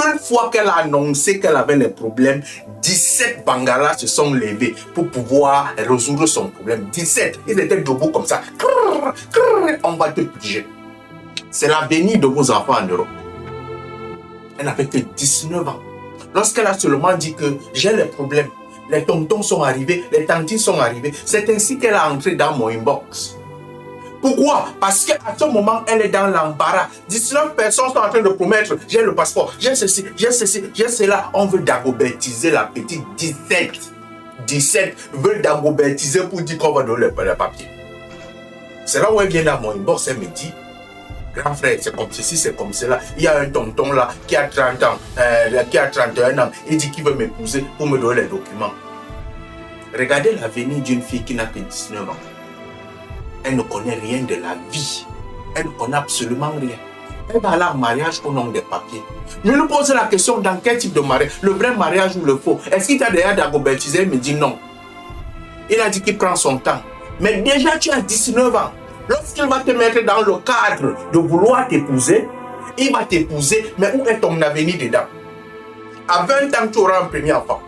Une fois qu'elle a annoncé qu'elle avait les problèmes, 17 Bangalas se sont levés pour pouvoir résoudre son problème. 17, ils étaient debout comme ça. On va te piger. C'est l'avenir de vos enfants en Europe. Elle n'avait que 19 ans. Lorsqu'elle a seulement dit que j'ai les problèmes, les tontons sont arrivés, les tantines sont arrivées, c'est ainsi qu'elle a entré dans mon inbox. Pourquoi? Parce qu'à ce moment, elle est dans l'embarras. 19 personnes sont en train de promettre, j'ai le passeport, j'ai ceci, j'ai cela. On veut dagobertiser la petite. 17 veulent dagobertiser pour dire qu'on va donner les papiers. C'est là où elle vient dans mon inbox, elle me dit, grand frère, c'est comme ceci, c'est comme cela. Il y a un tonton là qui a 30 ans, qui a 31 ans. Il dit qu'il veut m'épouser pour me donner les documents. Regardez l'avenir d'une fille qui n'a que 19 ans. Elle ne connaît rien de la vie. Elle ne connaît absolument rien. Elle va aller en mariage au nom des papiers. Je lui pose la question, dans quel type de mariage? Le vrai mariage ou le faux? Est-ce qu'il t'a déjà dagobertisé? Il me dit non. Il a dit qu'il prend son temps. Mais déjà, tu as 19 ans. Lorsqu'il va te mettre dans le cadre de vouloir t'épouser, il va t'épouser, mais où est ton avenir dedans? À 20 ans, tu auras un premier enfant.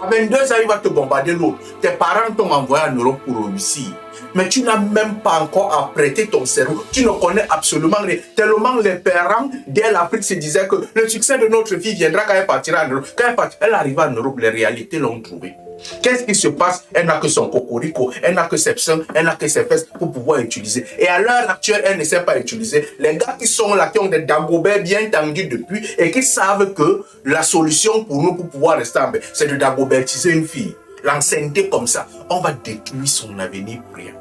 À 22 ans, il va te bombarder l'autre. Tes parents t'ont envoyé en Europe pour réussir. Mais tu n'as même pas encore apprêté ton cerveau. Tu ne connais absolument rien. Tellement les parents, dès l'Afrique, se disaient que le succès de notre fille viendra quand elle partira en Europe. Quand elle arriva en Europe, les réalités l'ont trouvée. Qu'est-ce qui se passe? Elle n'a que son cocorico, elle n'a que ses seins, elle n'a que ses fesses pour pouvoir utiliser. Et à l'heure actuelle, elle ne sait pas utiliser. Les gars qui sont là, qui ont des dagobers bien tendus depuis et qui savent que la solution pour nous, pour pouvoir rester en paix, c'est de dagobertiser une fille. L'enceinte comme ça, on va détruire son avenir pour rien.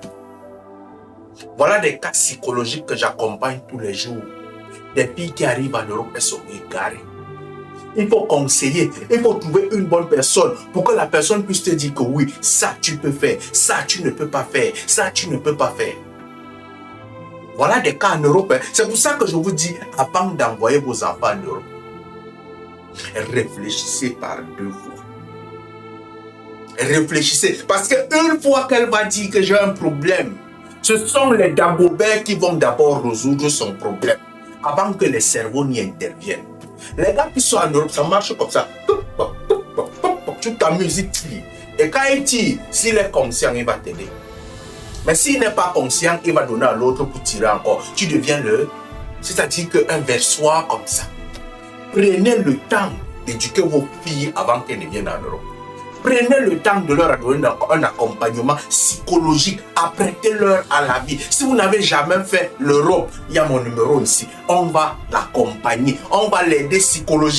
Voilà des cas psychologiques que j'accompagne tous les jours. Des filles qui arrivent en Europe, elles sont égarées. Il faut conseiller, il faut trouver une bonne personne pour que la personne puisse te dire que oui, ça tu peux faire, ça tu ne peux pas faire, ça tu ne peux pas faire. Voilà des cas en Europe. C'est pour ça que je vous dis, avant d'envoyer vos enfants en Europe, réfléchissez par deux fois. Réfléchissez, parce qu'une fois qu'elle va dire que j'ai un problème, ce sont les dagobers qui vont d'abord résoudre son problème avant que les cerveaux n'y interviennent. Les gars qui sont en Europe, ça marche comme ça. Tu t'amuses, il tire. Et quand il tire, s'il est conscient, il va t'aider. Mais s'il n'est pas conscient, il va donner à l'autre pour tirer encore. Tu deviens le... C'est-à-dire qu'un versoir comme ça. Prenez le temps d'éduquer vos filles avant qu'elles ne viennent en Europe. Prenez le temps de leur donner un accompagnement psychologique. Apprêtez-leur à la vie. Si vous n'avez jamais fait l'Europe, il y a mon numéro ici. On va l'accompagner. On va l'aider psychologiquement.